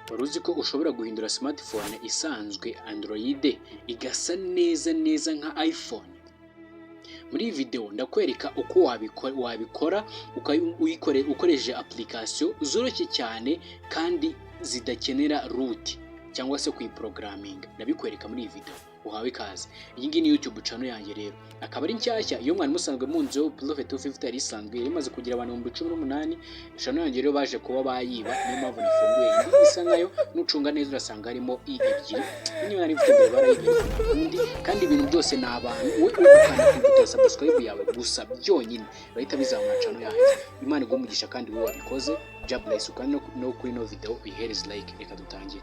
wari uzi ko ushobora guhindura smartphone isanzwe Android igasa neza neza nka iPhone? Muri iyi video ndakwereka uko wabikora ukoresheje application zoroshye cyane kandi zidakenera root cyangwa se kuyiprogramming. Ndabikwereka muri iyi video, uhawe ikaze. Iyi ngiyi ni YouTube channel yanjye rero, akaba ari nshyashya. Iyo mwari musanzwe munzo Prophet 250 yari isanzwe imaze kugira abantu 18. Channel yanjye rero baje kuba bayiba, niyo mpamvu nifunguye indi isa nkayo. Nucunga neza urasanga harimo ebyiri, niyo nari mfite mbere barayibiye undi, kandi ibintu byose ni abantu we ukanda kuri subscribe yawe gusa byonyine bahita bizamura channel yanjye. Imana igumugisha kandi wowe wabikoze. God bless you. Kandi no kuri no video uyihereze like. Reka dutangire.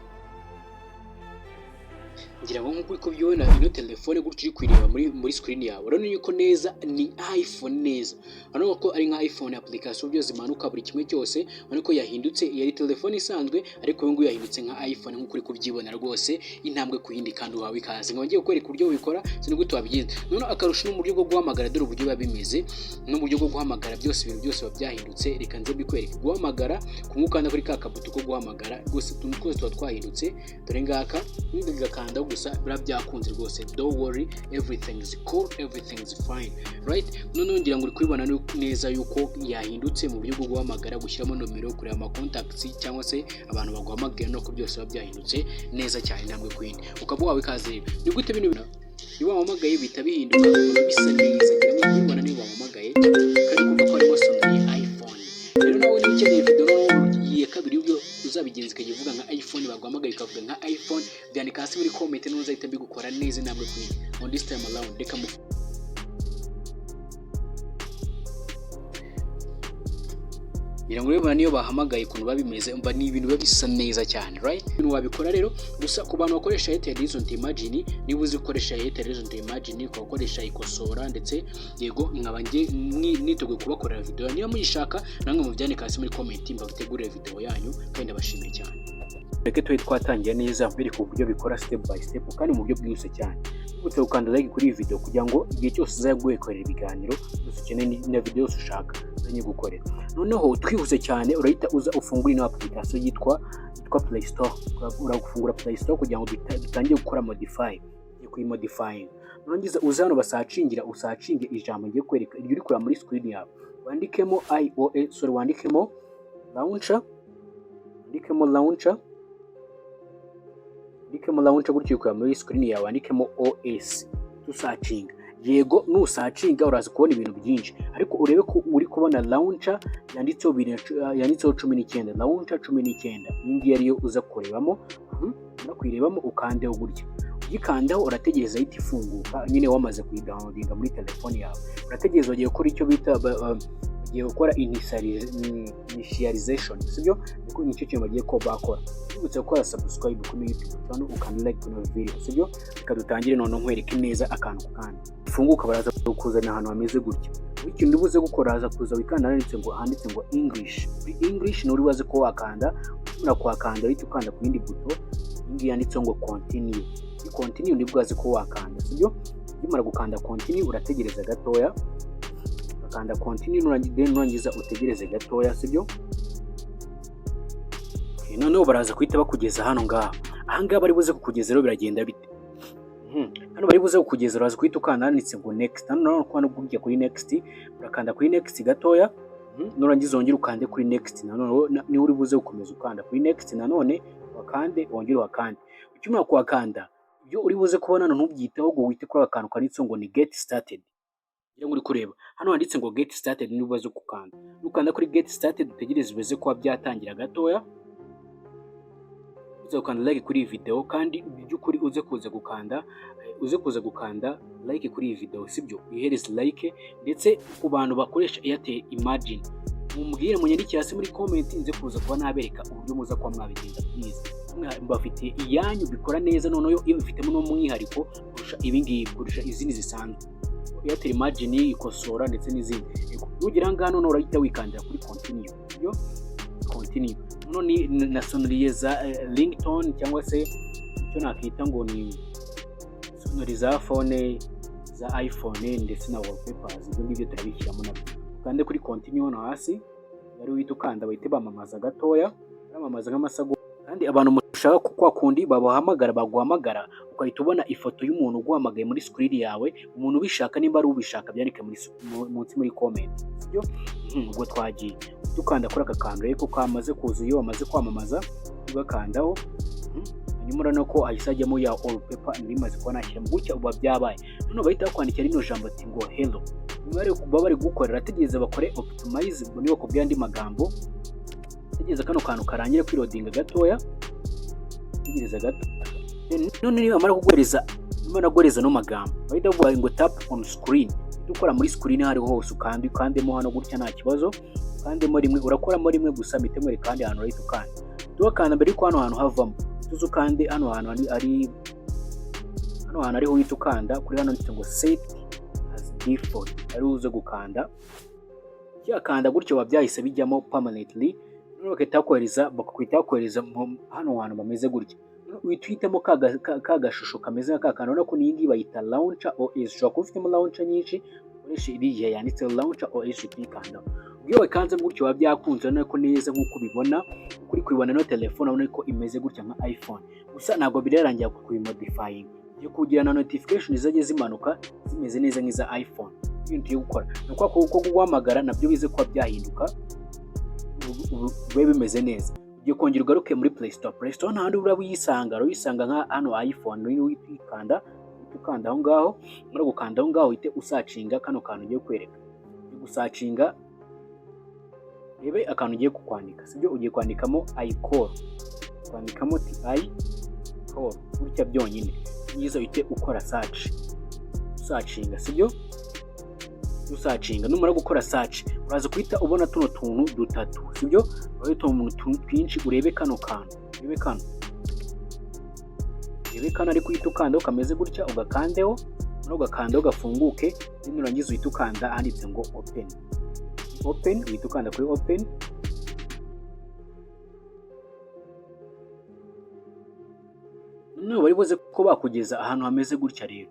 Ngira ngo nk'uko uko byibona ino telefone gutyo uri kwireba muri screen yawe, urabona yuko neza ni iPhone neza. Urabona ko ari nka iPhone application byose zimanuka buri kimwe cyose, urabona ko yahindutse. Yari telefone isanzwe ariko ubu ngubu yahindutse nka iPhone nk'uko uri kubyibona rwose, intambwe ku yindi kandi uhawe ikaze. Ngiye kukwereka uburyo ubikora sinugute wabigenza. None akarusho n'uburyo bwo guhamagara, dore uburyo biba bimeze n'uburyo bwo guhamagara, byose ibintu byose byahindutse. Reka nze bikwereke guhamagara, kumukanda kuri ka kabuto ko guhamagara rwose tuntu twose twahindutse. Dore ngaka ngakanda gusa byakunze rwose. Don't worry, everything is cool, everything is fine, right? None ngira ngo uri kubibona neza yuko yahindutse mu buryo bwo guhamagara, gushyiramo nomero, kureba ama contacts cyangwa se abantu baguhamagara, no ko byose byahindutse neza cyane intambwe ku yindi. Ukaba wawe ikaze. Ni gute bintu iyo wahamagaye bita bihinduka bisa neza, ngira ngo ubibona niba wahamagaye kandi kumva ko arimo sonye iPhone. Rero nawe ni ukeneye video ya kabiri ubyo uzabigenza ukayivuga nka iPhone, baguhamagaye ukavuga nka iPhone, byandika hasi muri comment n'uzahita mbigukora neza intambwe ku yindi. On this time around reka ngira ngo urabona niyo bahamagaye ukuntu babimeze, umva ni ibintu biba bisa neza cyane, right? Ibintu wabikora rero gusa ku bantu bakoresha Airtel Instant Imagine, niba uzi gukoresha Airtel Instant Imagine ukakoresha ikosora ndetse yego nkaba niteguye kubakorera video. Niba muyishaka namwe mubyandika hasi muri comment mbagutegurire video yanyu kandi ndabashimiye cyane. Reke twatangiye neza mbereka uburyo bikora step by step kandi mu buryo bwihuse cyane. Ubutse ukanda like kuri iyi video kugira ngo igihe cyose uzaguye korera ibiganiro byose ukeneye na video yose ushaka uzanye gukorera. Noneho twihuse cyane urahita uza ufungura ino application yitwa Play Store. Uragufungura Play Store kugira ngo dutangiye gukora modify, modifying. Nurangiza uza hano basacingira, usacinge ijambo ngiye kwereka iryo uri kura muri screen yawe, wandikemo iOS, wandikemo launcher, launcher gutyo ukora muri screen yawe, wandikemo OS tusacinga. Yego nusacinga uraza kubona ibintu byinshi, ariko urebe ko uri kubona launcher yanditseho 19, launcher 19. Iyi ngiyi ariyo uza kurebamo, kuyirebamo ukandeho gutyo. Ugikandaho urategereza ihita ifunguka nyine wamaze kuyidownloadinga muri telefone yawe. Urategereza ugiye gukora icyo bita bagiye gukora initialization, sibyo? Niko nicyo kintu bagiye ko bakora. Ubutse gukora subscribe kuri YouTube channel, ukanda like kuri video, sibyo? Ikadutangire none nkwereke neza akantu kandi ifunguka. Baraza kuzana ahantu hameze gutya. Ikintu ndibuze gukora haza kuza wikanda handitse ngo English. English nuri waze ko wakanda, ukimara kwakanda uhita ukanda ku yindi buto ingi yanditse ngo continue. Continue ndibwaze ko wakanda, sibyo? Ukimara gukanda continue urategereza gatoya, ukanda continue nurangiza utegereze gatoya, sibyo? Noneho baraza kuhita bakugeza hano ngaha. Aha ngaha bari buze kukugeza rero biragenda bite? Hano bari buze kukugeza uraza kuhita ukanda handitse ngo next. Hano kwano kujya kuri next, urakanda kuri next gatoya, nurangiza wongera ukande kuri next. Nanone ni uri buze gukomeza ukanda kuri next, nanone wakande wongera wakande. Ukimara kwakanda ibyo uri buze kubona ntubyiteho ngo wite kuri akantu kanditse ngo ni get started. Ngira ngo uri kureba hano handitse ngo get started, ni ubaze gukanda. Ukanda kuri get started utegereze bize ko byatangira gatoya. Uze ukanda like kuri iyi video kandi by'ukuri uze kuza gukanda like kuri iyi video, sibyo? Uyihereze like. Ndetse ku bantu bakoresha Airtel Imagine mumbwire munyandikira hasi muri comment, nze kuza kuba nabereka uburyo muza kwa mwabigenza please. Mbafitiye iyanyu bikora neza, noneho iyo bifitemo no mwihariko kurusha ibingibi, kurusha izindi zisanzwe. Airtel Imagine ikosora ndetse n'izindi. Nugira ngano no urahita wikandira kuri continue, sibyo? Continue. None na sonoriye za ringtone cyangwa se icyo nakita ngo ni sonori za phone za iPhone ndetse na wallpapers. Ibyo ngibyo turabishyiramo nabyo. Ukande kuri continue hano hasi, yari uhita ukanda bahite bamamaza gatoya, bamamaza nk'amasago kandi abantu mushaka kwa kundi baguhamagara ugahita ubona ifoto y'umuntu uguhamagaye muri screen yawe, umuntu ubishaka nimba ari ubishaka byandike munsi muri comment, sibyo? Ubwo twagiye dukanda kuri aka kantu rero ko kamaze kuza, iyo wamaze kwamamaza ugakandaho, hanyuma urabona ko ahise ajyamo ya wallpaper rimaze kuba nashyiramo gutya, uba byabaye. None bahita bakwandikira rino jambo ati ngo hello, baba bari gukorera, tegereza bakore optimize, ubwo niyo kubwira andi magambo, tegereza kano kantu karangire kwirodinga gatoya, tegereza gato. None niba amara kuguhereza no magambo, bahita bavuga ngo tap on screen, dukora muri screen hariho hose, ukandemo hano gutya nta kibazo, ukandemo rimwe, urakoramo rimwe gusa, mitemwe kandi ahantu urahita ukanda, tukanda mbere ko hano hantu havamo, tuzi ukande hano hantu ariho uhita ukanda kuri hano ndetse ngo set as default, ari uze gukanda cyakanda gutyo babyahise bijyamo permanently. None bakakwita kohereza hano hantu bameze gutya, witwitemo ka gashusho kameze nka kakanda, urabona ko niyi ngiyi bayita launcher OS, ushobora kuba ufitemo launcher nyinshi, ukoresha iriya yanditseho launcher OS ukikandaho. Iyo wakanze gutyo biba byakunze, urabona ko neza nk'uko ubibona, kuri kubibona no telefone urabona ko imeze gutya nka iPhone, gusa ntabwo birarangira kubimodifying, yo kugira na notification zajye zimanuka zimeze neza nk'iza iPhone. Ibintu byo gukora ni uko guhamagara nabyo bize kuba byahinduka, bibe bimeze neza. Ugiye kongera ugaruke muri Play Store n'ahandi urabisanga nka hano iPhone, ukanda aho ngaho, muri gukanda aho ngaho uhite usacinga kano kantu ugiye kwereka, gusacinga rebe akantu ugiye kukwandika, sibyo? Ugiye kwandikamo iCall, kwandikamo iCall gutya byonyine, ngizo uhite ukora sacinga, sibyo? Usacinga, numara gukora search uraza kuhita ubona tuno tuntu dutatu, sibyo? Urahita mu tuntu twinshi urebe kano kantu, urebe kano ari kuhita ukanda kameze gutya, ugakandeho, ugakandaho gafunguke, nurangiza uhita ukanda handitse ngo open, uhita ukanda kuri open. None bari buze ko bakugeza ahantu hameze gutya rero,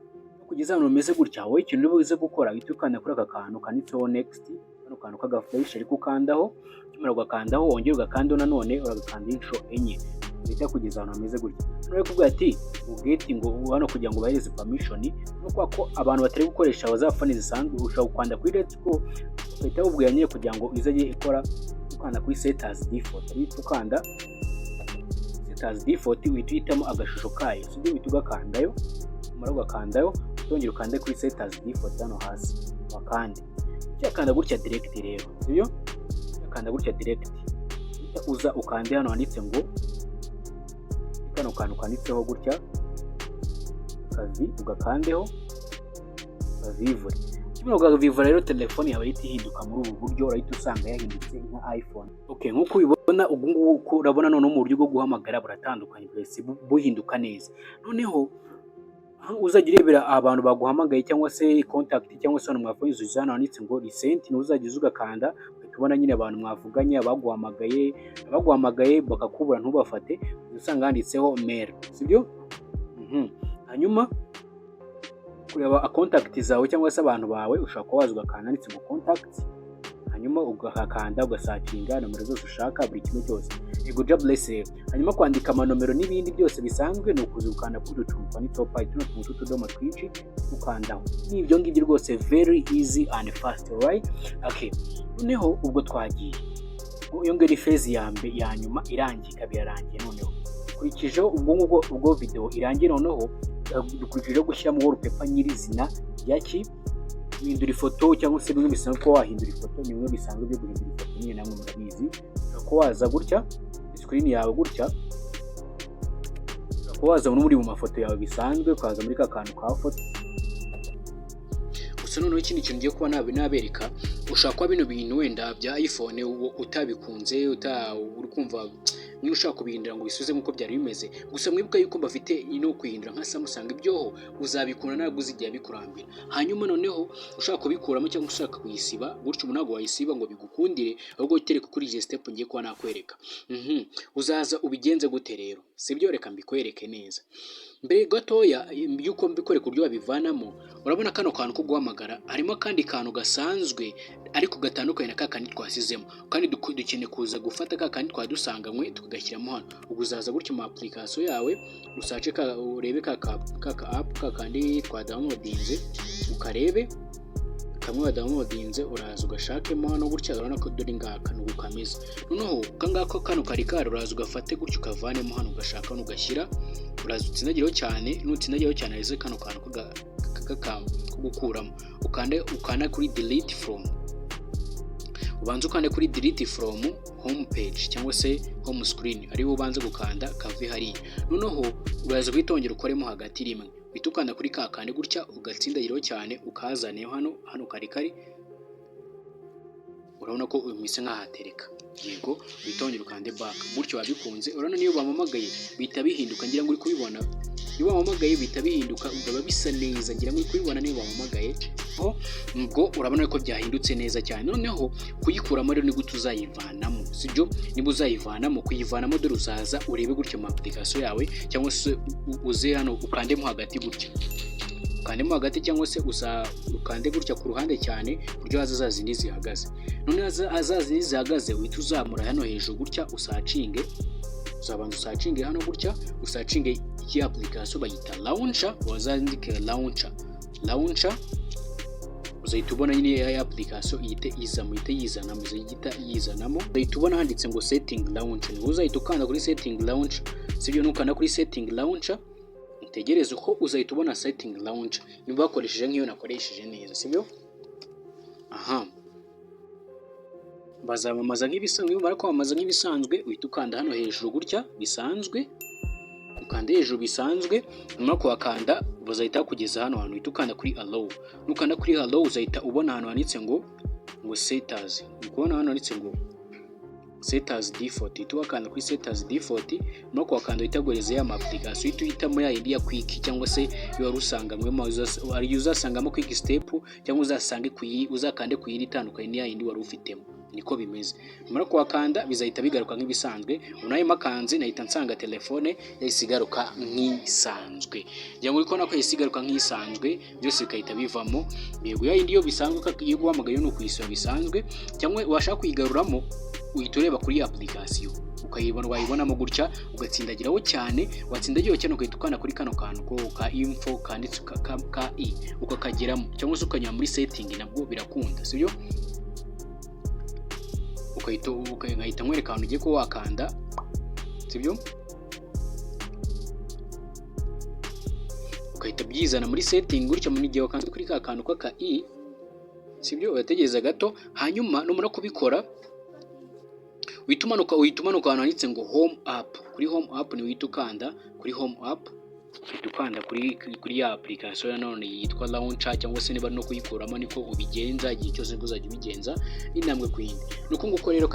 kugeza ahantu hameze gutya, wowe ikintu uri buze gukora uhita ukanda kuri aka kantu kanditseho next, kano kantu k'agafresh ariko ukandaho, ukimara ugakandaho wongera ugakandaho nanone, uragakanda inshuro enye, uhita kugeza ahantu hameze gutya. None kuvuga ati ugeti ngo hano kugira ngo bahereze permission, no ko abantu batari gukoresha wazafone zisanzwe, ushobora gukanda kuri let's go, uhita ubwira nyine kugira ngo izajye ikora, ukanda kuri set as default, uhita ukanda set as default, uhitamo agashusho kayo, sibyo? Uhita ugakandayo, umara ugakandayo, utongera ukande kuri set as default hano hasi, wakande cyakanda gutya direct rero, sibyo? Cyakanda gutya direct, uza ukande hano handitse ngo kano kantu kanditseho gutya kazi, ugakandeho kavivure. Kimwe ukavivura rero telefone yawe ihita ihinduka muri ubu buryo, urahita usanga yahindutse nka iPhone. Okay, nkuko ubibona ubu ngubu urabona none mu buryo bwo guhamagara buratandukanye, bwese buhinduka neza. Noneho uzajya urebera abantu baguhamagaye cyangwa se contact cyangwa se hano mwafone zuza hano handitse ngo recent, n'uzajya ugakanda tubona nyine abantu mwavuganye, abaguhamagaye bakakubura ntubafate, usanga handitseho mail, sibyo? Hanyuma kureba contact zawe cyangwa se abantu bawe, ushaka kuba waza ugakanda handitse ngo contact, hanyuma ugakanda ugasacinga nomero zose ushaka, buri kimwe cyose. Yego job blessed. Hanyuma kwandika amanomero n'ibindi byose bisanzwe ni ukuzukanda kuri utuntu twanditseho Python, tudomo twinshi ukandaho. Ni ibyo ngibyo rwose, very easy and fast, right? Okay, noneho ubwo twagiye iyo ngeri phase ya nyuma irangiye, birarangiye. Noneho kurikijeho ubwo video irangiye, noneho dukurikijeho gushyiramo wallpaper nyirizina yaki guhindura ifoto, cyangwa se bimwe bisanzwe ko wahindura ifoto, ni bimwe bisanzwe byo guhindura ifoto, nyine namwe murabizi, ko waza gutya screen yawe gutya, ko waza muri mu mafoto yawe bisanzwe, ukaza muri ka kantu ka foto. Gusa noneho ikindi kintu ngiye kuba nabereka, ushaka kuba bino bintu wenda bya iPhone utabikunze, uri kumva niba ushaka kubihindura ngo bisubize nk'uko byari bimeze, gusa mwibuka yuko bafite no kwihindura nka Samsung, ibyoho uzabikura ntabwo uzijya bikurambira. Hanyuma noneho ushaka kubikuramo cyangwa ushaka kuyisiba gutyo, ntabwo wayisiba ngo bigukundire, ahubwo utereka kuri iyi step ngiye kuba nakwereka. Uzaza ubigenze gute rero, sibyo? Reka mbikwereke neza. mbere gatoya yuko mbikore ku buryo babivanamo, urabona kano kantu ko guhamagara harimo akandi kantu gasanzwe ariko gatandukanye na ka kandi twasizemo, kandi dukeneye kuza gufata ka kandi twadusanganywe tukagashyiramo hano. Ubwo uzaza gutyo mu application yawe usace urebe ka app ka kandi twadownloadinze, ukarebe kamwe wadownloadinze, uraza ugashakemo hano gutya, urabona ko dore ngaka nuko kameze. Noneho kangako kano kari uraza ugafate gutyo ukavanemo hano, ugashaka hano ugashyira, uraza utsindagireho cyane, nutsindagireho cyane arize kano kantu ko gukuramo, ukanda kuri delete from, ubanza ukande kuri delete from home page cyangwa se home screen, ariwo ubanza gukanda kave hariya. Noneho uraza kwitongera ukoremo hagati rimwe, bitukanda kuri ka kandi gutya ugatsindagiraho cyane, ukazaneho hano kari, urabona ko umise nkahatereka. Yego witongera ukande back, gutyo wabikunze. Urabona niyo bamamagaye bita bihinduka, ngira ngo uri kubibona. Iyo bamamagaye bita bihinduka, ubwo bisa neza, ngira ngo uri kubibona niyo bamamagaye. Ubwo urabona ko byahindutse neza cyane. Noneho kuyikuramo rero ni gute uzayivanamo, sibyo? Niba uzayivanamo, kuyivanamo dore uzaza urebe gutyo mu application yawe, cyangwa se uze hano ukandemo hagati gutya, ukandemo hagati, cyangwa se ukande gutya ku ruhande cyane buryo haza zindi zihagaze. None azazindi zihagaze uhita uzamura hano hejuru gutya, usacinge, uzabanza usacinge hano gutya, usacinge iki application bayita launcher, wazandike launcher, uzahita ubona nyine ya application ihite yizanamo, uzahita ubona handitse ngo setting launcher, niho uzahita ukanda kuri setting launcher, sibyo? Nukanda kuri setting launcher utegereze ko uzahita ubona setting launcher, niba wakoresheje nk'iyo nakoresheje neza, sibyo? Aha, bazamamaza nk'ibisanzwe. Niba kwamamaza nk'ibisanzwe uhita ukanda hano hejuru gutya bisanzwe, ukanda hejuru bisanzwe, nyuma kuhakanda bazahita kugeza hano hantu, uhita ukanda kuri allow. Nukanda kuri allow uzahita ubona hano handitse ngo setters, ukubona hano handitse ngo setters default, uhita wakanda kuri setters default. Nyuma kuhakanda uhita guhereza ya application, uhita uhitamo ya yindi ya quick, cyangwa se iyo warusanganywe ari uzasangamo quick step, cyangwa uzakande ku yindi itandukanye ni ya yindi wari ufitemo. Niko bimeze. Nyuma kuhakanda bizahita bigaruka nk'ibisanzwe. Unaye makanze nahita nsanga telefone yahisigaruka nk'isanzwe, ngira ngo uriko nako yahisigaruka nk'isanzwe, byose bikahita bivamo. Yego ya yindi yo bisanzwe iyo guhamagaye no kuyisaba bisanzwe, cyangwa washaka kuyigaruramo uhita ureba kuri application ukayibona, wayibonamo gutya ugatsindagiraho cyane, watsindagiraho cyane ugahita ukanda kuri kano kantu ko ka info kanditse ka i ukakageramo, cyangwa se ukanyura muri setting, nabwo birakunda, sibyo? Ukahita nkwereka ahantu ugiye ko wakanda, sibyo? Ukahita byizana muri setting gutya, mu gihe wakanze kuri ka kantu ka i, sibyo? Urategereza gato, hanyuma numara kubikora uhita umanuka ahantu handitse ngo home app. Kuri home app ni uhita ukanda kuri home app, uhita ukanda kuri ya application ya none yitwa launcher, cyangwa se niba no kuyikuramo niko ubigenza, igihe cyose uzajya ubigenza intambwe ku yindi. Nuko nguko rero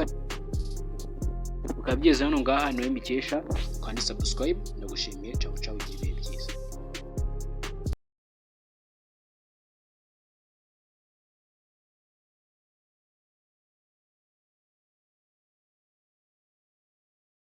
ukabyeza hano ngaha niwe Mikesha, kandi subscribe. Ndagushimiye, ciao ciao.